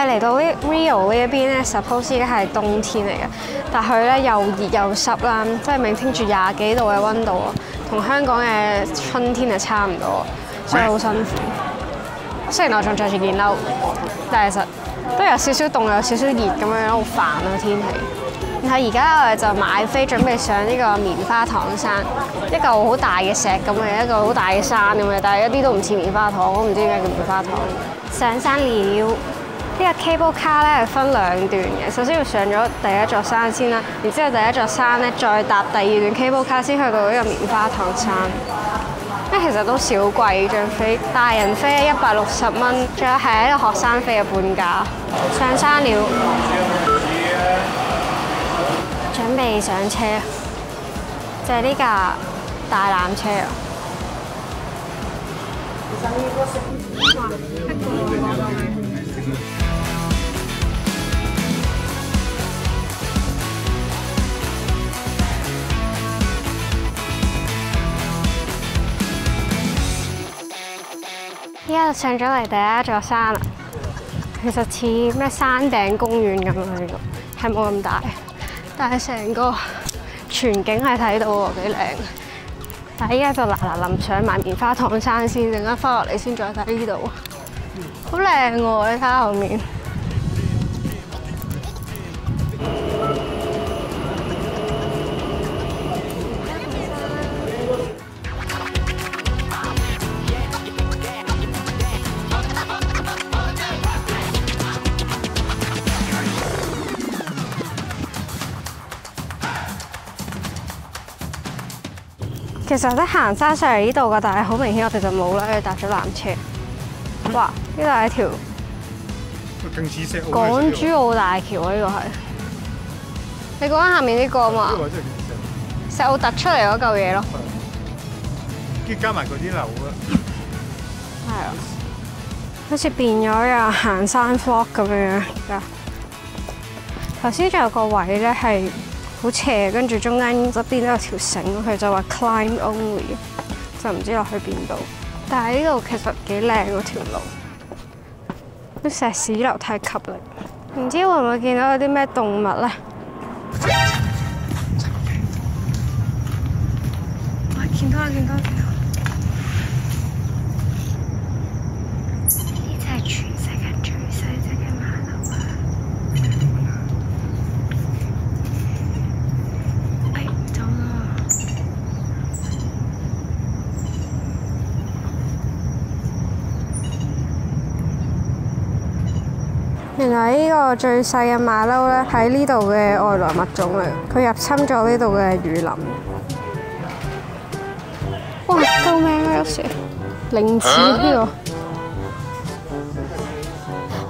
嚟到呢 Rio 呢一邊咧，suppose 已經係冬天嚟嘅，但佢咧又熱又濕啦，即係明聽住20幾度嘅溫度，同香港嘅春天係差唔多，所以好辛苦。雖然我仲着住件褸，但係其實都有少少凍，有少少熱咁樣，好煩啊天氣。然後而家我哋就買飛準備上呢個棉花糖山，一嚿好大嘅石咁嘅，一個好大嘅山咁嘅，但係一啲都唔似棉花糖，我唔知點解叫棉花糖。上山了，呢個 cable car 咧係分兩段嘅，首先要上咗第一座山先啦，然之後第一座山咧再搭第二段 cable car 先去到呢個棉花糖山。其實都少貴張飛，大人飛160蚊，仲有係一個學生飛嘅半價。上山了。準備上車，就係呢架大纜車啊！依家就上咗嚟第一座山啦，其實似咩山頂公園咁樣呢度，係冇咁大。但係成個全景係睇到喎，幾靚。但係依家就嗱臨上埋棉花糖山先，陣間翻落嚟先再睇呢度。好靚喎！你睇下後面。其實得行山上嚟呢度㗎，但係好明顯我哋就冇啦，因為搭咗纜車。哇！呢度係一條港珠澳大橋啊！呢個係你講緊下面呢個啊嘛？石澳突出嚟嗰嚿嘢咯。跟住加埋嗰啲樓啊。係啊，好似變咗啊行山 vlog 咁樣而家。頭先仲有個位咧係好斜，跟住中間側邊都有條繩，佢就話 climb only， 就唔知落去邊度。但係呢度其實幾靚嗰條路，啲石屎樓梯級嚟，唔知會唔會見到有啲咩動物咧？哇！見到啦，見到啦！呢隻係全世界最細隻嘅馬騮啊！原來呢個最細嘅馬騮咧，喺呢度嘅外來物種嚟，佢入侵咗呢度嘅雨林。哇！救命啊！有時凌遲呢個。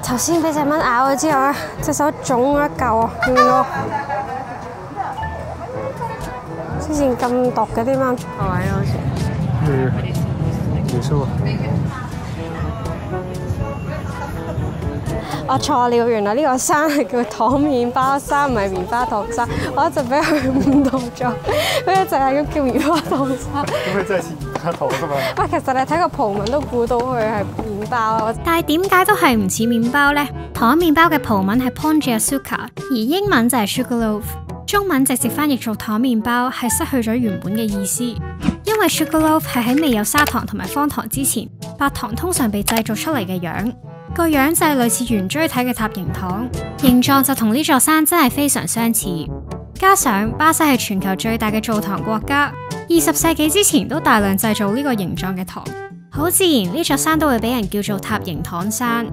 頭先俾隻蚊咬咗之後咧，隻手腫咗一嚿啊！見到之前咁毒嘅啲蚊。係咪好似？耶穌啊！我錯了，原來呢個山係叫糖麵包山，唔係棉花糖山。我一直俾佢誤導咗，佢一直係咁叫棉花糖山。咁佢真係似棉花糖㗎嘛？喂，其實你睇個葡文都估到佢係麵包。但係點解都係唔似麵包呢？糖麵包嘅葡文係 Pão de Açúcar， 而英文就係 Sugarloaf。中文直接翻譯做糖麵包係失去咗原本嘅意思，因為 Sugarloaf 係喺未有砂糖同埋方糖之前，白糖通常被製造出嚟嘅樣。個樣就係類似圓錐體嘅塔形糖，形狀就同呢座山真係非常相似。加上巴西係全球最大嘅造糖國家，20世紀之前都大量製造呢個形狀嘅糖，好自然呢座山都會俾人叫做塔形糖山。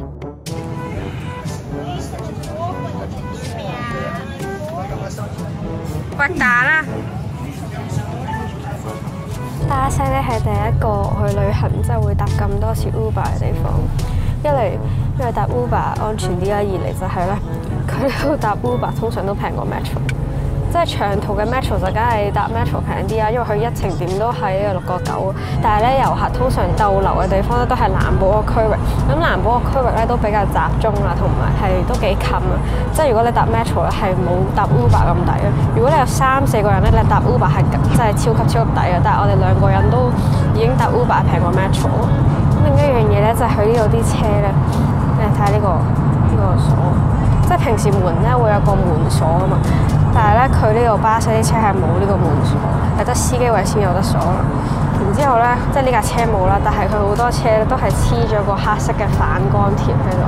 掘蛋啦！巴西咧係第一個去旅行即係會搭咁多次 Uber 嘅地方。一嚟因為搭 Uber 安全啲啦，二嚟就係咧佢呢度搭 Uber 通常都平過 Metro， 即係長途嘅 Metro 就梗係搭 Metro 平啲啦，因為佢一程點都係6.9，但係咧遊客通常逗留嘅地方咧都係南部個區域，咁南部個區域咧都比較集中啦，同埋係都幾近啊，即係如果你搭 Metro 咧係冇搭 Uber 咁抵啊，如果你有3-4個人咧，你搭 Uber 係真係超級抵啊，但係我哋2個人都已經搭 Uber 平過 Metro。另一樣嘢咧就係佢呢度啲車咧，你睇下呢個即係平時門咧會有個門鎖噶嘛，但係咧佢呢度巴士啲車係冇呢個門鎖，係得司機位先有得鎖。然之後咧，即係呢架車冇啦，但係佢好多車都係黐咗個黑色嘅反光貼喺度。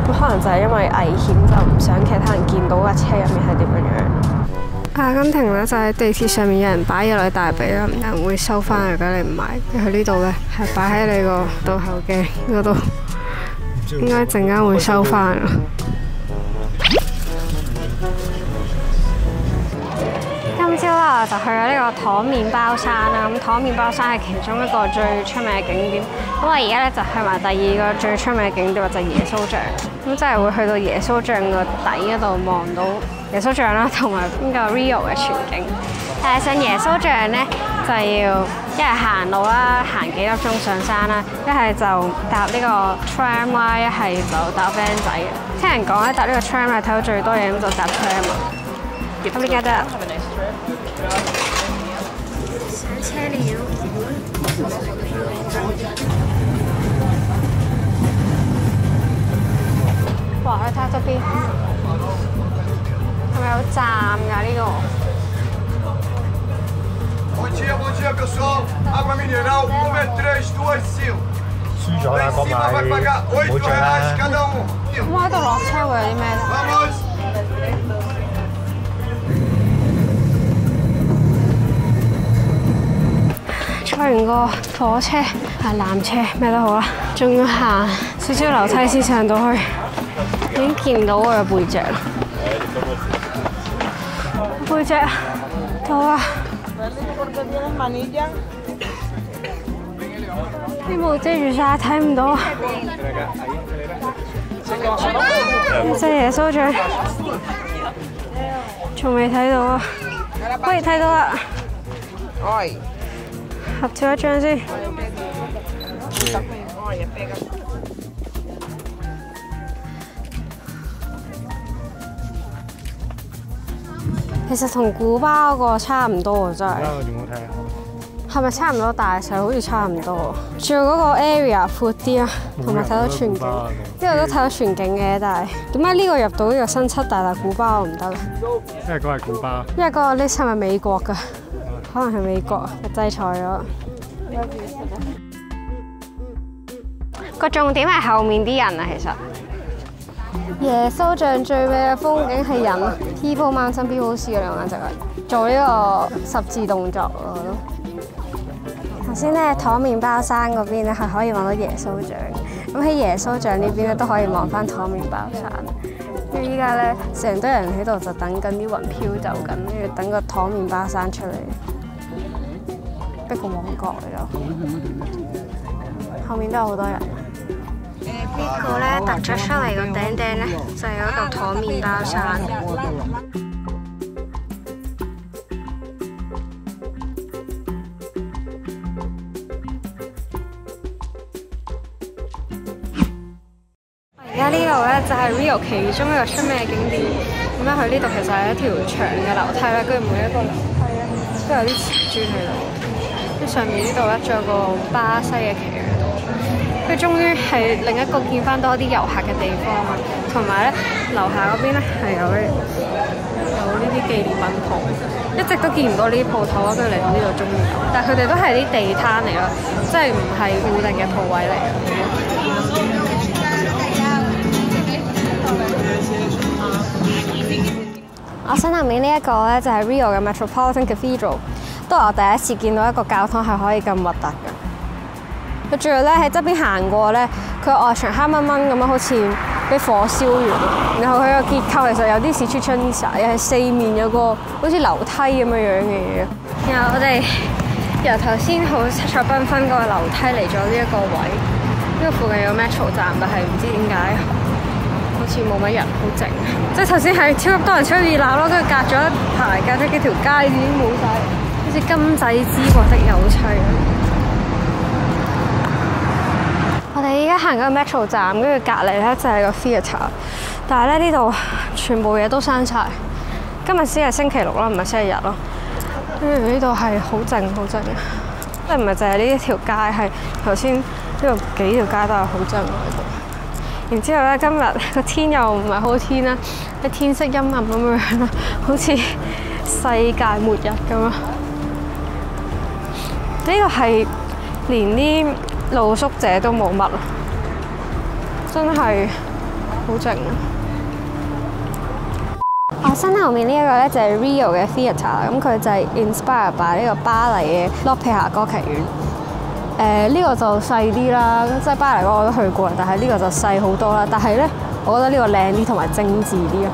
咁可能就係因為危險，就唔想其他人見到架車入面係點樣樣。阿根廷咧就喺地鐵上面有人擺嘢落去大髀啦，有人會收翻嚟㗎，你唔買。佢呢度咧係擺喺你個倒後鏡嗰度，應該陣間會收翻啦。今朝啦，就去咗呢個糖麵包山啦。咁糖麵包山係其中一個最出名嘅景點。咁我而家咧就去埋第二個最出名嘅景點，就係耶穌像。咁即係會去到耶穌像個底嗰度望到耶穌像啦，同埋呢個 Rio 嘅全景。但係上耶穌像咧，就要一係行路啦，行幾粒鐘上山啦；一係就搭呢個 tram 啦，一係就搭 van 仔嘅。聽人講咧，搭呢個 tram 係睇到最多嘢，咁就搭 tram 啊。咁呢家得上車了。哇！你睇下側邊，係咪有站㗎呢個？Bom dia, pessoal. Água mineral, 1,325. 輸咗啦，嗰買vai pagar R$ 8 cada um. 咁我喺度落車會有啲咩咧？ Vamos! 坐完個火車、纜車咩都好啦，仲要行少少樓梯先上到去，已經見唔到我嘅背脊啦。背脊到啊！呢部遮住晒，睇唔到。隻耶穌像仲未睇到啊！喂，睇到啦！合照一張先。其實同古巴嗰個差唔多喎，真係。而家我仲好睇啊！係咪差唔多大細？好似差唔多。仲有嗰個 area 闊啲啊，同埋睇到全景。呢度都睇到全景嘅，但係點解呢個入到呢個新七大，但古巴我唔得咧？因為嗰係古巴。因為嗰個 list 係咪美國㗎？可能係美國制裁咗。個重點係後面啲人啊，其實。耶穌像最美嘅風景係人 ，People Mountain People Sea 兩眼就係做呢個十字動作咯。頭先咧糖麵包山嗰邊咧係可以望到耶穌像，咁喺耶穌像呢邊咧都可以望翻糖麵包山。跟住依家咧成堆人喺度就等緊啲雲飄走緊，跟住等個糖麵包山出嚟，逼個旺角嚟咯。後面都有好多人。呢個咧突咗出嚟個頂頂咧，就係嗰嚿糖麵包山。而家呢度咧就係 Rio 其中一個出名嘅景點。咁咧佢呢度其實係一條長嘅樓梯啦，跟住每一個樓梯咧都有啲瓷磚喺度。跟上面呢度咧仲有個巴西嘅旗喺度。佢終於係另一個見翻多啲遊客嘅地方啊！同埋咧樓下嗰邊咧係有呢啲紀念品鋪，一直都見唔到呢啲鋪頭啊，跟住嚟到呢度終於有，但係佢哋都係啲地攤嚟咯，即係唔係固定嘅鋪位嚟嘅。我身後面呢一個咧就係 Rio 嘅 Metropolitan Cathedral， 都係我第一次見到一個教堂係可以咁核突嘅。佢仲要咧喺側邊行過咧，佢外牆黑掹掹咁樣，好似俾火燒完。然後佢個結構其實有啲似 Chichen Itza， 又係四面有個好似樓梯咁樣樣嘅嘢。然後我哋由頭先好七彩繽紛嗰個樓梯嚟咗呢一個位，呢個附近有 metro 站，但係唔知點解好似冇乜人，好靜。即係頭先係超級多人，超級熱鬧咯，跟住隔咗一排，隔咗幾條街已經冇晒，好似金仔之國的有趣。我哋依家行緊個 metro 站，跟住隔離咧就係個 theatre， 但係咧呢度全部嘢都閂晒。今日先係星期六啦，唔係星期日咯。跟住呢度係好靜好靜，即係唔係淨係呢一條街，係頭先呢度幾條街都係好靜喺度。然之後咧，今日個天又唔係好天啦，啲天色陰暗咁樣啦，好似世界末日咁啊！呢度係連啲露宿者都冇乜，真係好靜啊！我身後面呢一個咧就係 Rio 嘅 Theatre 啦，咁佢就係 inspire by 呢個巴黎嘅 L'Opéra 歌劇院。呢個就細啲啦，即係巴黎嗰個我都去過，但係呢個就細好多啦。但係咧，我覺得呢個靚啲同埋精緻啲啊。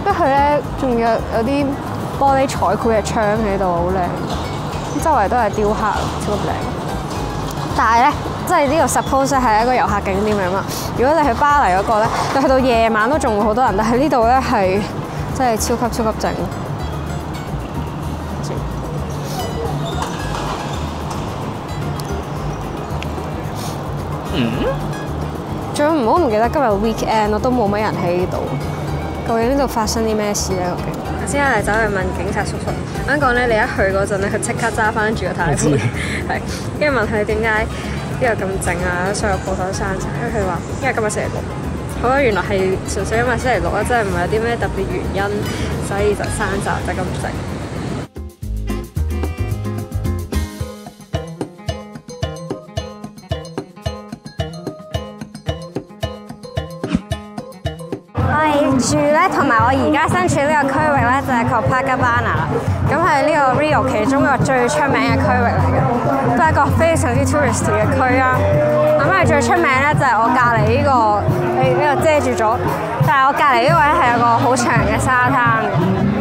跟住佢咧仲有啲玻璃彩繪嘅窗喺度，好靚。周圍都係雕刻，超級靚。但係咧，即係呢個 suppose 係一個遊客景點嚟嘛。如果你去巴黎嗰個咧，你去到夜晚都仲會好多人，但係呢度咧係真係超級靜。仲唔好唔記得今日 weekend 我都冇乜人喺呢度。究竟呢度發生啲咩事咧？究竟頭先我哋走去問警察叔叔，啱講咧，你一去嗰陣咧，佢即刻揸翻住個軚盤，係跟住問佢點解呢度咁靜啊？所有鋪頭閂晒，跟住佢話因為今日星期六。好啦，原來係純粹因為星期六啦，真係唔係有啲咩特別原因，所以就閂閘就咁靜。住咧，同埋我而家身處呢個區域咧，就係 Copacabana 啦。咁係呢個 Rio 其中一個最出名嘅區域嚟嘅，都係一個非常之 touristy 嘅區啦。咁係最出名咧，就係我隔離呢個，呢個遮住咗。但係我隔離呢位咧係有個好長嘅沙灘嘅。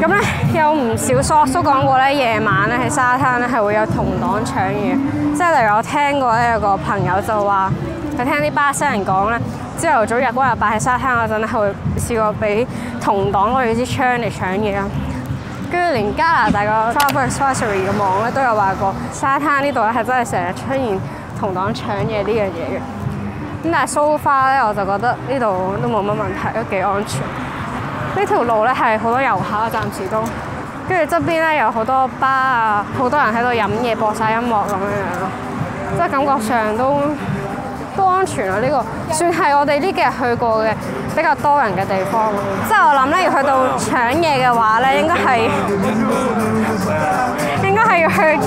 咁咧有唔少source都講過咧，夜晚咧喺沙灘咧係會有同黨搶嘢。即係例如我聽過咧有個朋友就話，佢聽啲巴西人講咧。朝頭早日光日白喺沙灘嗰陣咧，係會試過俾同黨攞住支槍嚟搶嘢啦。跟住連加拿大個 Travel Advisory 嘅網咧都有話過，沙灘呢度咧係真係成日出現同黨搶嘢呢樣嘢嘅。咁但係 so far 咧，我就覺得呢度都冇乜問題，都幾安全。呢條路咧係好多遊客，暫時都。跟住側邊咧有好多巴啊，好多人喺度飲嘢，播晒音樂咁樣樣咯，即係感覺上都安全啊！呢個算係我哋呢幾日去過嘅比較多人嘅地方。即係我諗咧，要去到搶嘢嘅話咧，應該係要去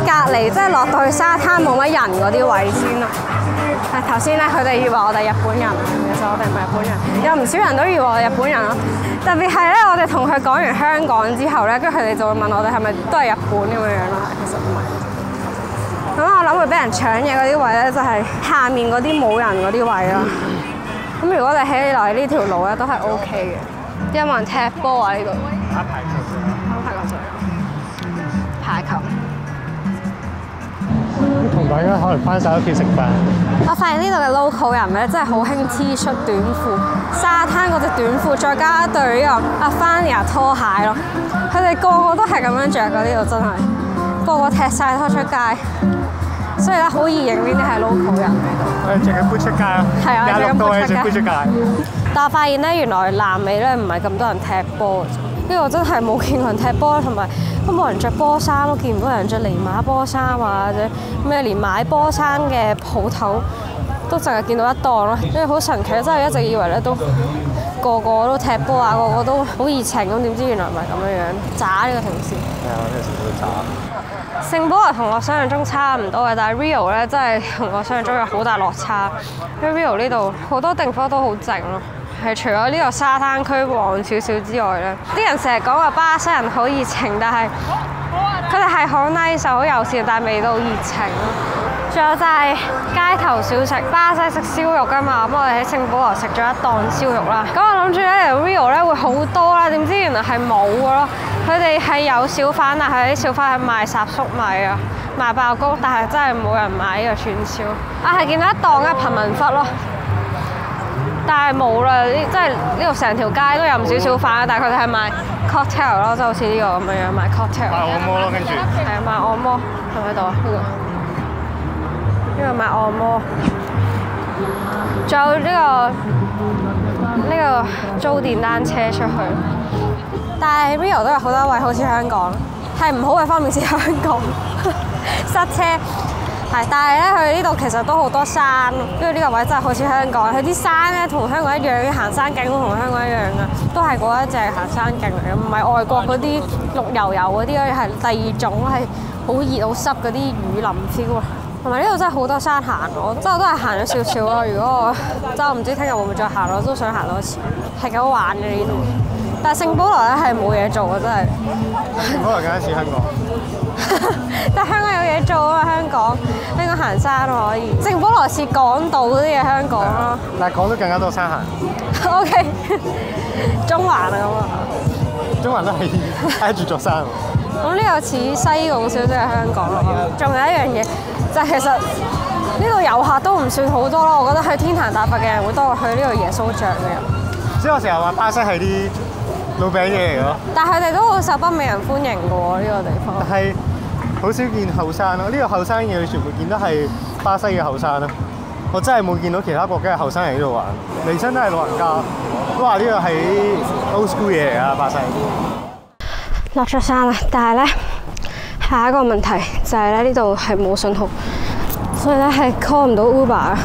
隔離，即係落到去沙灘冇乜人嗰啲位先咯。頭先咧，佢哋以為我哋日本人，其實我哋唔係日本人，有唔少人都以為我哋日本人咯。特別係咧，我哋同佢講完香港之後咧，跟住佢哋就會問我哋係咪都係日本咁樣樣咯。其實唔係。咁我諗會俾人搶嘢嗰啲位咧，就係下面嗰啲冇人嗰啲位啦。咁如果你起嚟呢條路咧，都係 OK 嘅。有冇人踢波啊？呢度打排球隊，打排球隊，排球。啲同大家可能翻晒屋企食飯。我發現呢度嘅 local 人咧，真係好興 T 恤短褲，沙灘嗰隻短褲，再加一對呢個Avania拖鞋咯。佢哋個個都係咁樣着㗎，呢度真係個個踢晒拖出街。所以咧，好易認呢啲係 local 人嚟㗎。我哋著緊杯出街啊！係啊，著緊杯出街。但我發現咧，原來南美咧唔係咁多人踢波嘅。呢度真係冇見過人踢波，同埋都冇人着波衫，都見唔到人着尼馬波衫啊，或者咩連買波衫嘅鋪頭都淨係見到一檔咯。因為好神奇，真係一直以為咧都個個都踢波啊，個個都好熱情咁，點知原來唔係咁樣樣，渣呢個城市。係啊，呢個城市都渣。聖保羅同我想象中差唔多嘅，但係 Rio 咧真係同我想象中有好大落差。因為 Rio 呢度好多地方都好靜咯，係除咗呢個沙灘區旺少少之外咧，啲人成日講話巴西人好熱情，但係佢哋係好 nice 好友善，但係未到熱情咯。仲有就係街頭小食，巴西食燒肉㗎嘛，咁我哋喺聖保羅食咗一檔燒肉啦。咁我諗住咧嚟 Rio 咧會好多啦，點知原來係冇㗎咯。佢哋係有小販，但係啲小販係賣霎粟米啊，賣爆谷，但係真係冇人買呢個串燒。係見到一檔嘅貧民窟咯，但係冇啦，即係呢度成條街都有唔少小販，但係佢哋係賣 cocktail 咯，就好似呢個咁樣樣賣 cocktail。賣按摩咯，跟住係啊，賣按摩係咪喺度啊？呢個賣按摩，仲有呢個租電單車出去。但係 Rio 都有好多位，好似香港，係唔好嘅方面似香港塞車。係，但係咧佢呢度其實都好多山，跟住呢個位真係好似香港，佢啲山咧同香港一樣，行山徑都同香港一樣嘅，都係嗰一隻行山徑嚟嘅，唔係外國嗰啲綠油油嗰啲，係第二種係好熱好濕嗰啲雨林 feel 啊。同埋呢度真係好多山行，我都係行咗少少咯。如果我真係唔知聽日會唔會再行咯，都想行多次，係幾好玩嘅呢度。但係聖保羅咧係冇嘢做嘅，真係。聖保羅更加似香港。但係香港有嘢做啊嘛，香港行山可以。聖保羅似港島嗰啲嘢香港咯。但係港島更加多山行。O K， 中環啊咁啊。中環都係挨住座山。咁呢個似西貢少少嘅香港咯。仲有一樣嘢，就係其實呢度遊客都唔算好多咯。我覺得去天壇打佛嘅人會多過去呢度耶穌像嘅人。即係我成日話巴西係啲老餅嘢嚟咯。但係佢哋都好受北美人歡迎嘅喎，呢個地方。但係好少見後生咯，呢個後生嘢你全部見到係巴西嘅後生咯。我真係冇見到其他國家嘅後生嚟呢度玩，嚟親都係老人家，都話呢個係 old school 嘢嚟㗎，巴西。落咗山啦，但係咧下一個問題就係咧呢度係冇信號，所以咧係 call 唔到 Uber。